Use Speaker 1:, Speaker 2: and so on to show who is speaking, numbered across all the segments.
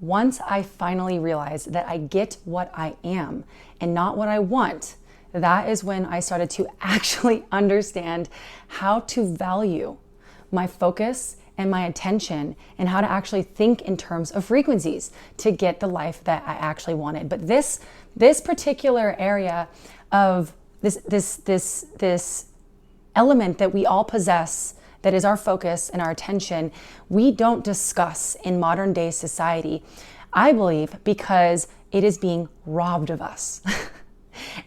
Speaker 1: once I finally realized that I get what I am and not what I want, that is when I started to actually understand how to value my focus and my attention and how to actually think in terms of frequencies to get the life that I actually wanted. But this particular area of this element that we all possess, that is our focus and our attention, we don't discuss in modern day society, I believe, because it is being robbed of us.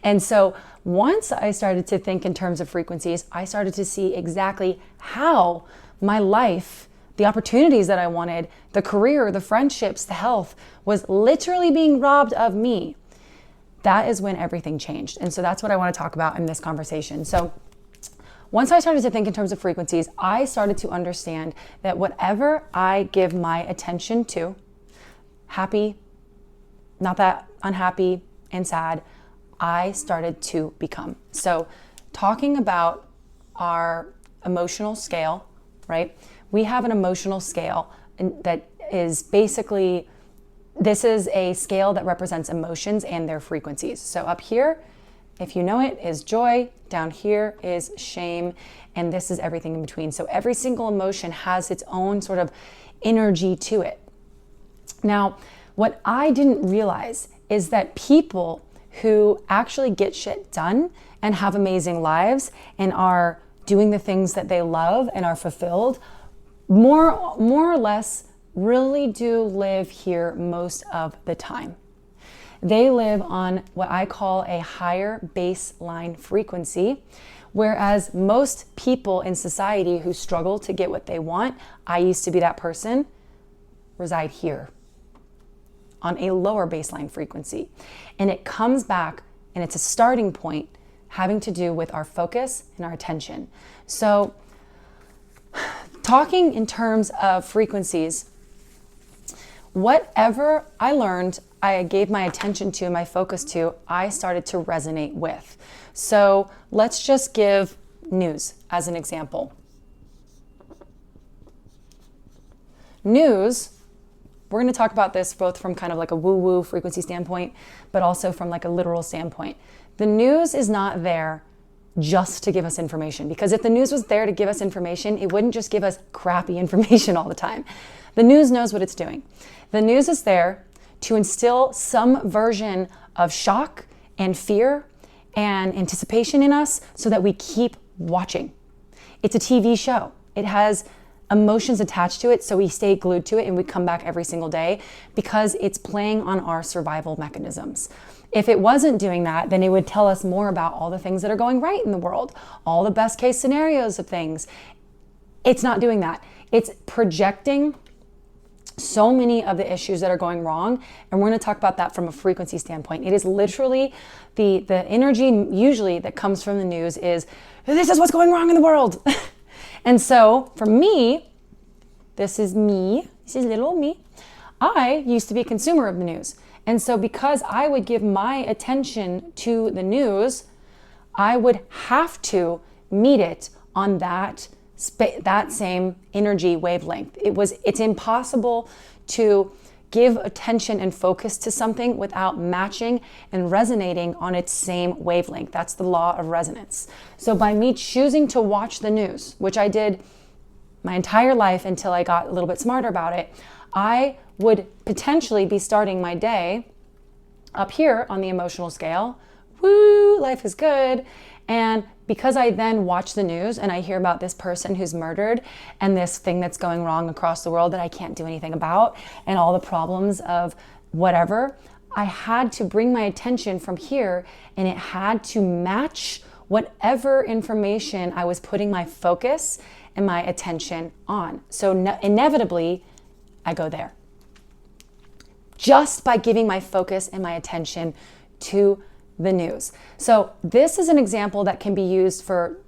Speaker 1: And so once I started to think in terms of frequencies, I started to see exactly how my life, the opportunities that I wanted, the career, the friendships, the health, was literally being robbed of me. That is when everything changed. And so that's what I want to talk about in this conversation. So once I started to think in terms of frequencies, I started to understand that whatever I give my attention to, happy, not that unhappy and sad, I started to become. So talking about our emotional scale, right? We have an emotional scale that is basically, this is a scale that represents emotions and their frequencies. So up here, if you know it, is joy. Down here is shame. And this is everything in between. So every single emotion has its own sort of energy to it. Now, what I didn't realize is that people who actually get shit done and have amazing lives and are doing the things that they love and are fulfilled, more or less really do live here most of the time. They live on what I call a higher baseline frequency, whereas most people in society who struggle to get what they want, I used to be that person, reside here on a lower baseline frequency. And it comes back, and it's a starting point having to do with our focus and our attention. So talking in terms of frequencies, whatever I learned, I gave my attention to, my focus to, I started to resonate with. So let's just give news as an example. News, we're going to talk about this both from kind of like a woo-woo frequency standpoint, but also from like a literal standpoint. The news is not there just to give us information, because if the news was there to give us information, it wouldn't just give us crappy information all the time. The news knows what it's doing. The news is there to instill some version of shock and fear and anticipation in us so that we keep watching. It's a TV show. It has emotions attached to it, so we stay glued to it and we come back every single day because it's playing on our survival mechanisms. If it wasn't doing that, then it would tell us more about all the things that are going right in the world, all the best case scenarios of things. It's not doing that. It's projecting so many of the issues that are going wrong, and we're going to talk about that from a frequency standpoint. It is literally the energy usually that comes from the news is, this is what's going wrong in the world. And so for me, this is little me. I used to be a consumer of the news. And so because I would give my attention to the news, I would have to meet it on that same energy wavelength. It's impossible to give attention and focus to something without matching and resonating on its same wavelength. That's the law of resonance. So by me choosing to watch the news, which I did my entire life until I got a little bit smarter about it, I would potentially be starting my day up here on the emotional scale. Woo, life is good. And because I then watch the news and I hear about this person who's murdered and this thing that's going wrong across the world that I can't do anything about and all the problems of whatever, I had to bring my attention from here, and it had to match whatever information I was putting my focus and my attention on. So inevitably, I go there. Just by giving my focus and my attention to the news. So this is an example that can be used for,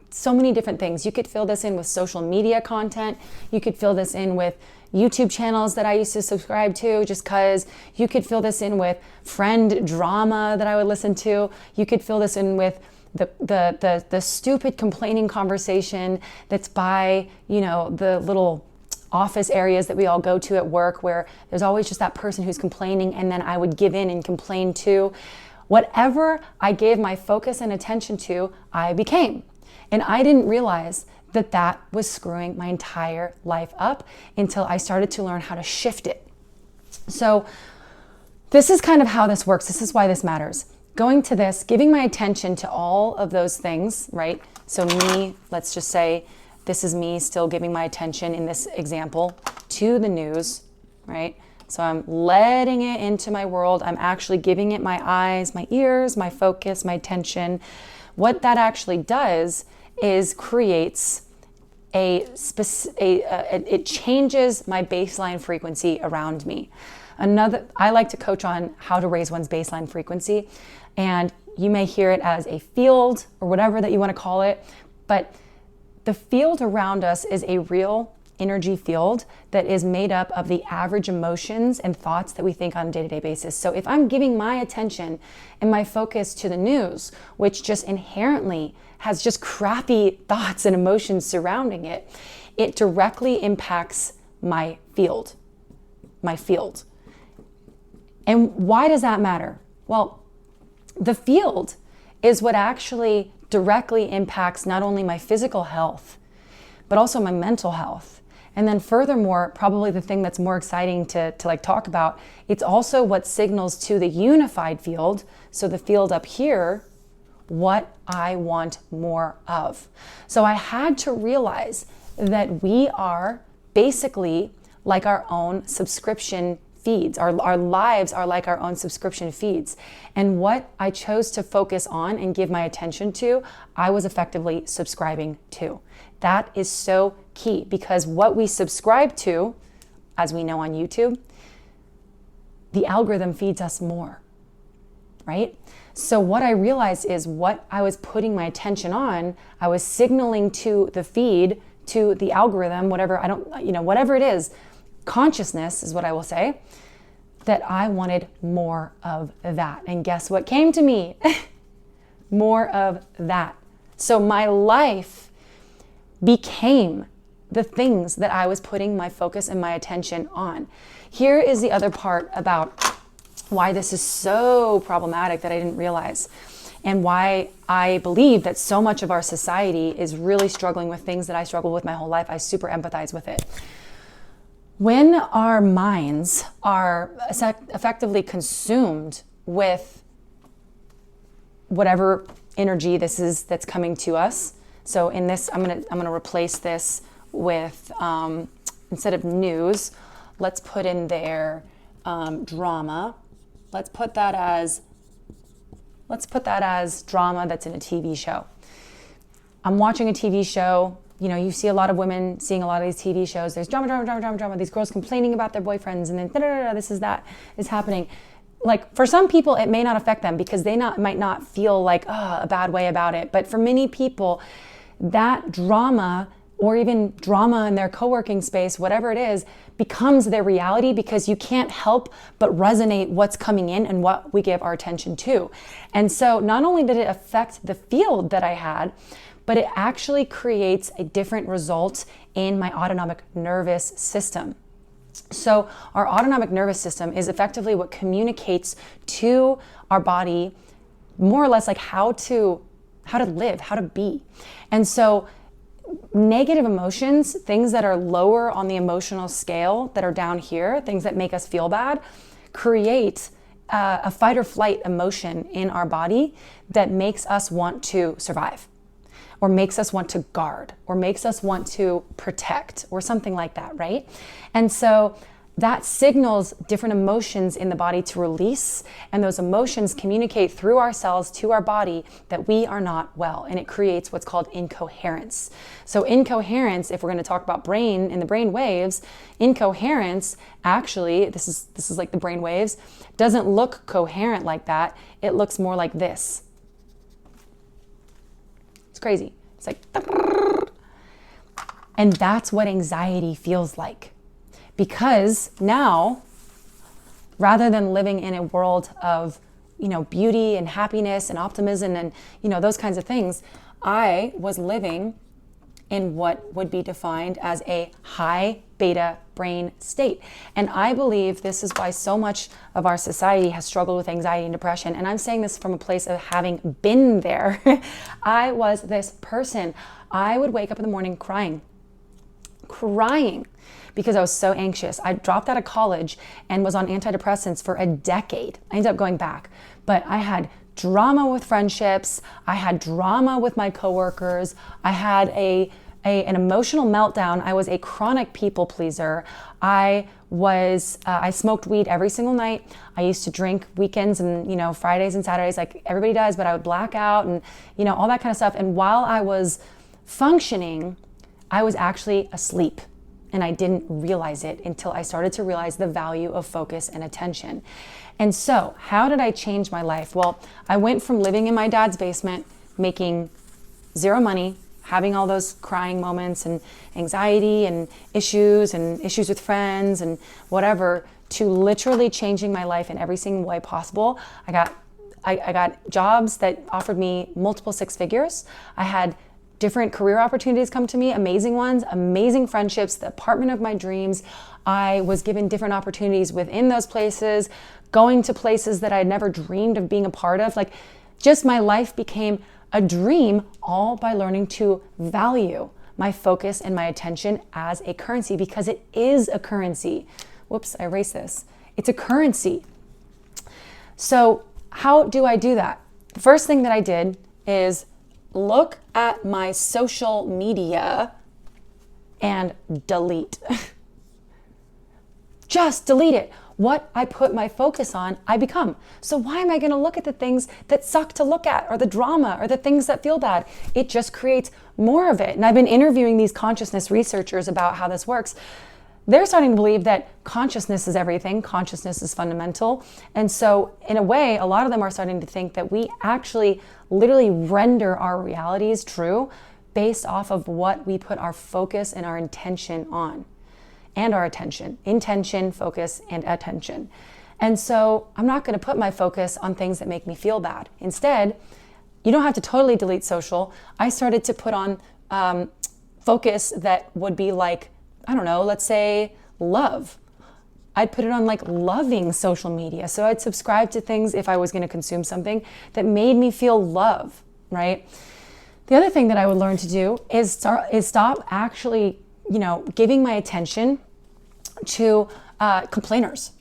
Speaker 1: so many different things. You could fill this in with social media content. You could fill this in with YouTube channels that I used to subscribe to, just because. You could fill this in with friend drama that I would listen to. You could fill this in with the stupid complaining conversation that's by, the little office areas that we all go to at work where there's always just that person who's complaining, and then I would give in and complain too. Whatever I gave my focus and attention to, I became. And I didn't realize that that was screwing my entire life up until I started to learn how to shift it. So this is kind of how this works. This is why this matters. Going to this, giving my attention to all of those things, right? So me, let's just say this is me still giving my attention in this example to the news, right? So I'm letting it into my world. I'm actually giving it my eyes, my ears, my focus, my attention. What that actually does is creates it changes my baseline frequency around me. I like to coach on how to raise one's baseline frequency, and you may hear it as a field or whatever that you want to call it, but the field around us is a real energy field that is made up of the average emotions and thoughts that we think on a day-to-day basis. So if I'm giving my attention and my focus to the news, which just inherently has just crappy thoughts and emotions surrounding it, it directly impacts my field. And why does that matter? Well, the field is what actually directly impacts not only my physical health, but also my mental health. And then furthermore, probably the thing that's more exciting to like talk about, it's also what signals to the unified field, so the field up here, what I want more of. So I had to realize that we are basically like our own subscription feeds. Our lives are like our own subscription feeds. And what I chose to focus on and give my attention to, I was effectively subscribing to. That is so key, because what we subscribe to, as we know on YouTube, the algorithm feeds us more, right? So what I realized is what I was putting my attention on, I was signaling to the feed, to the algorithm, whatever it is, consciousness is what I will say, that I wanted more of that. And guess what came to me? More of that. So my life became the things that I was putting my focus and my attention on. Here is the other part about why this is so problematic that I didn't realize, and why I believe that so much of our society is really struggling with things that I struggled with my whole life. I super empathize with it. When our minds are effectively consumed with whatever energy this is that's coming to us. So in this, I'm gonna replace this with, instead of news, let's put in there drama. Let's put that as drama that's in a TV show. I'm watching a TV show. You know, you see a lot of women seeing a lot of these TV shows. There's drama. These girls complaining about their boyfriends, and then this is that is happening. Like, for some people, it may not affect them because they might not feel like a bad way about it. But for many people, that drama, or even drama in their co-working space, whatever it is, becomes their reality, because you can't help but resonate what's coming in and what we give our attention to. And so not only did it affect the field that I had, but it actually creates a different result in my autonomic nervous system. So our autonomic nervous system is effectively what communicates to our body more or less like how to live, how to be. And so negative emotions, things that are lower on the emotional scale, that are down here, things that make us feel bad, create a fight or flight emotion in our body that makes us want to survive, or makes us want to guard, or makes us want to protect, or something like that, right? And so that signals different emotions in the body to release, and those emotions communicate through our cells to our body that we are not well, and it creates what's called incoherence. So incoherence, if we're going to talk about brain and the brain waves, incoherence actually, this is like the brain waves, doesn't look coherent like that. It looks more like this. It's crazy. It's like, and that's what anxiety feels like. Because now, rather than living in a world of, beauty and happiness and optimism and, those kinds of things, I was living in what would be defined as a high beta brain state. And I believe this is why so much of our society has struggled with anxiety and depression. And I'm saying this from a place of having been there. I was this person. I would wake up in the morning crying because I was so anxious. I dropped out of college and was on antidepressants for a decade. I ended up going back, but I had drama with friendships. I had drama with my coworkers. I had an emotional meltdown. I was a chronic people pleaser. I smoked weed every single night. I used to drink weekends and, Fridays and Saturdays like everybody does, but I would black out and, all that kind of stuff. And while I was functioning, I was actually asleep. And I didn't realize it until I started to realize the value of focus and attention. And so, how did I change my life? Well, I went from living in my dad's basement, making zero money, having all those crying moments and anxiety and issues with friends and whatever, to literally changing my life in every single way possible. I got jobs that offered me multiple six figures. I had different career opportunities come to me, amazing ones, amazing friendships, the apartment of my dreams. I was given different opportunities within those places, going to places that I had never dreamed of being a part of. Like, just my life became a dream, all by learning to value my focus and my attention as a currency, because it is a currency. Whoops, I erased this. It's a currency. So how do I do that? The first thing that I did is look at my social media and delete. Just delete it. What I put my focus on, I become. So why am I going to look at the things that suck to look at, or the drama, or the things that feel bad? It just creates more of it. And I've been interviewing these consciousness researchers about how this works. They're starting to believe that consciousness is everything. Consciousness is fundamental. And so in a way, a lot of them are starting to think that we actually literally render our realities true based off of what we put our focus and our intention on. And our attention. Intention, focus, and attention. And so I'm not going to put my focus on things that make me feel bad. Instead, you don't have to totally delete social. I started to put on focus that would be like, I don't know, let's say love. I'd put it on like loving social media. So I'd subscribe to things if I was going to consume something that made me feel love, right? The other thing that I would learn to do is stop actually, giving my attention to complainers.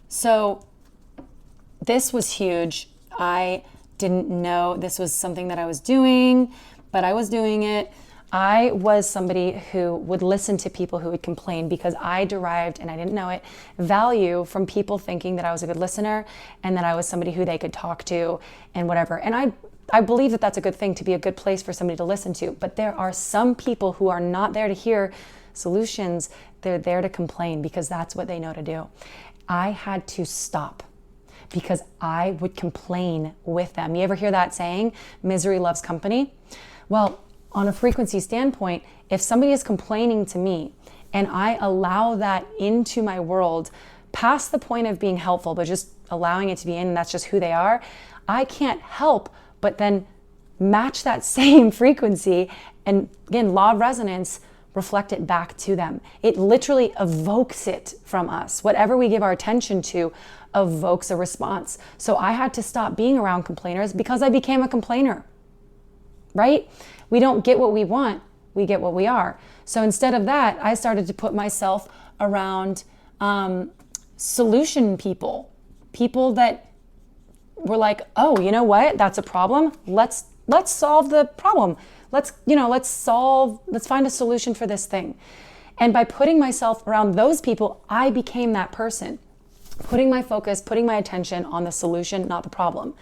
Speaker 1: So this was huge. I didn't know this was something that I was doing, but I was doing it. I was somebody who would listen to people who would complain because I derived, and I didn't know it, value from people thinking that I was a good listener and that I was somebody who they could talk to and whatever. And I believe that that's a good thing, to be a good place for somebody to listen to. But there are some people who are not there to hear solutions. They're there to complain because that's what they know to do. I had to stop because I would complain with them. You ever hear that saying, misery loves company? Well, on a frequency standpoint, if somebody is complaining to me and I allow that into my world past the point of being helpful, but just allowing it to be in, and that's just who they are, I can't help but then match that same frequency. And again, law of resonance, reflect it back to them. It literally evokes it from us. Whatever we give our attention to evokes a response. So I had to stop being around complainers because I became a complainer, right? We don't get what we want, we get what we are. So instead of that, I started to put myself around solution people that were like, oh, you know what? That's a problem. Let's solve the problem. Let's find a solution for this thing. And by putting myself around those people, I became that person. Putting my focus, putting my attention on the solution, not the problem.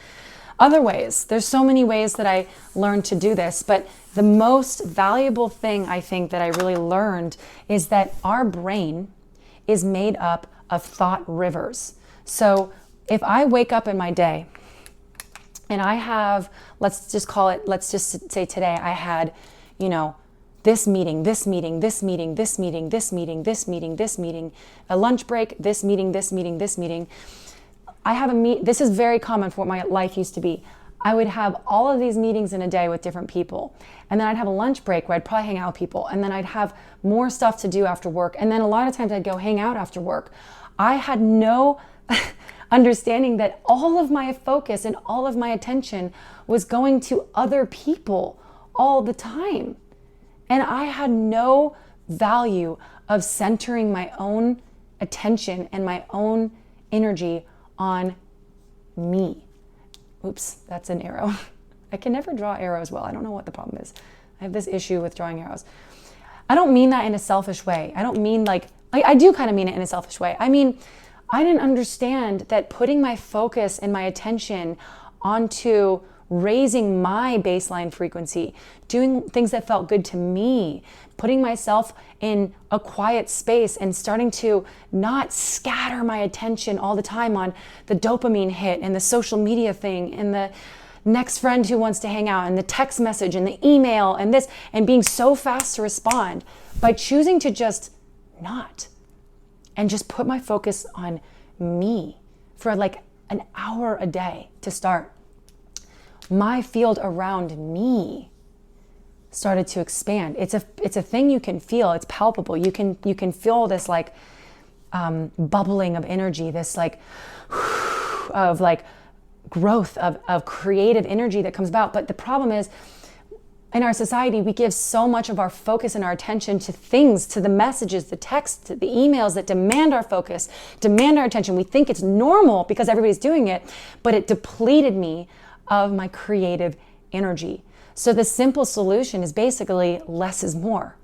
Speaker 1: Other ways, there's so many ways that I learned to do this, but the most valuable thing I think that I really learned is that our brain is made up of thought rivers. So if I wake up in my day and I have, let's just say today I had, this meeting, a lunch break, this meeting. I have this is very common for what my life used to be. I would have all of these meetings in a day with different people. And then I'd have a lunch break where I'd probably hang out with people. And then I'd have more stuff to do after work. And then a lot of times I'd go hang out after work. I had no understanding that all of my focus and all of my attention was going to other people all the time. And I had no value of centering my own attention and my own energy on me. Oops, that's an arrow. I can never draw arrows well. I don't know what the problem is. I have this issue with drawing arrows. I don't mean that in a selfish way. I don't mean like I do kind of mean it in a selfish way. I mean, I didn't understand that putting my focus and my attention onto raising my baseline frequency, doing things that felt good to me, putting myself in a quiet space and starting to not scatter my attention all the time on the dopamine hit and the social media thing and the next friend who wants to hang out and the text message and the email and this, and being so fast to respond, by choosing to just not and just put my focus on me for like an hour a day to start. My field around me started to expand. It's a thing you can feel. It's palpable. You can feel this like bubbling of energy, this like of like growth of creative energy that comes about. But the problem is, in our society, we give so much of our focus and our attention to things, to the messages, the texts, the emails that demand our focus, demand our attention. We think it's normal because everybody's doing it, but it depleted me of my creative energy. So the simple solution is basically less is more.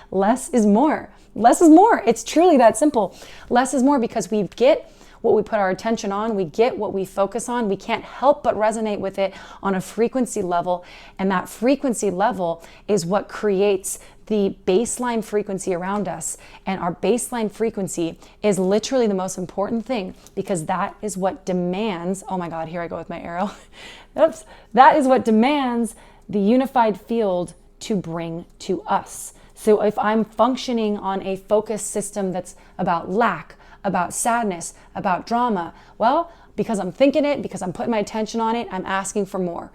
Speaker 1: Less is more. Less is more. It's truly that simple. Less is more, because we get what we put our attention on, we get what we focus on, we can't help but resonate with it on a frequency level, and that frequency level is what creates the baseline frequency around us. And our baseline frequency is literally the most important thing, because that is what demands, oh my God, here I go with my arrow. Oops. That is what demands the unified field to bring to us. So if I'm functioning on a focus system that's about lack, about sadness, about drama, well, because I'm thinking it, because I'm putting my attention on it, I'm asking for more.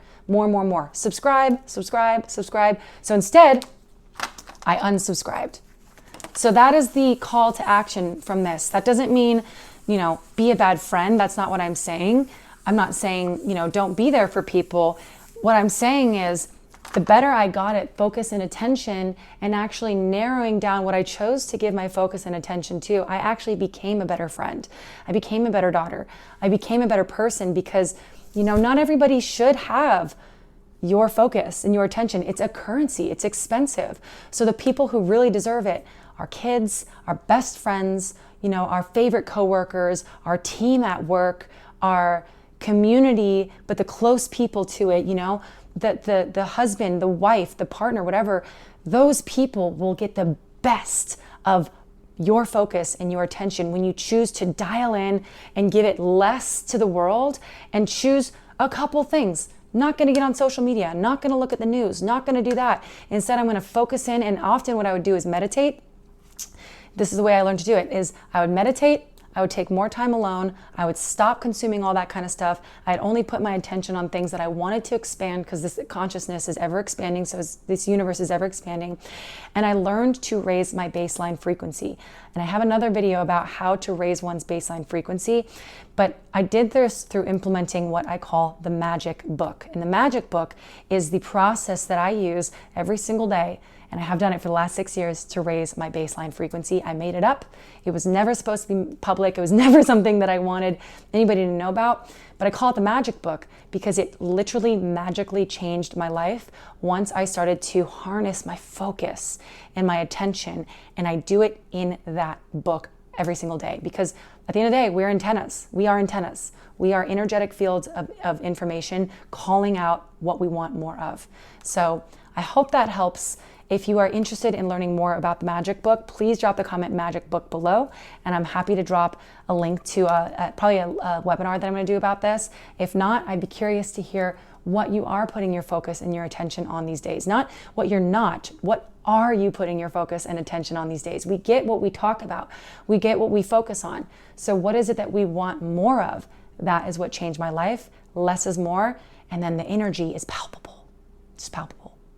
Speaker 1: Subscribe, subscribe, subscribe. So instead, I unsubscribed. So that is the call to action from this. That doesn't mean, be a bad friend. That's not what I'm saying. I'm not saying, don't be there for people. What I'm saying is, the better I got at focus and attention and actually narrowing down what I chose to give my focus and attention to, I actually became a better friend. I became a better daughter. I became a better person, because, not everybody should have your focus and your attention. It's a currency. It's expensive. So the people who really deserve it, our kids, our best friends, our favorite coworkers, our team at work, our community, but the close people to it, the husband, the wife, the partner, whatever, those people will get the best of your focus and your attention when you choose to dial in and give it less to the world and choose a couple things. Not going to get on social media, not going to look at the news, not going to do that. Instead, I'm going to focus in, and often what I would do is meditate. This is the way I learned to do it, is I would meditate. I would take more time alone. I would stop consuming all that kind of stuff. I'd only put my attention on things that I wanted to expand, because this consciousness is ever expanding. So this universe is ever expanding. And I learned to raise my baseline frequency. And I have another video about how to raise one's baseline frequency. But I did this through implementing what I call the magic book. And the magic book is the process that I use every single day, and I have done it for the last 6 years, to raise my baseline frequency. I made it up. It was never supposed to be public. It was never something that I wanted anybody to know about. But I call it the magic book because it literally magically changed my life once I started to harness my focus and my attention. And I do it in that book every single day, because at the end of the day, we're antennas. We are antennas. We are energetic fields of information calling out what we want more of. So I hope that helps. If you are interested in learning more about the magic book, please drop the comment magic book below, and I'm happy to drop a link to probably a webinar that I'm going to do about this. If not, I'd be curious to hear what you are putting your focus and your attention on these days. Not what you're not. What are you putting your focus and attention on these days? We get what we talk about. We get what we focus on. So what is it that we want more of? That is what changed my life. Less is more. And then the energy is palpable, just palpable.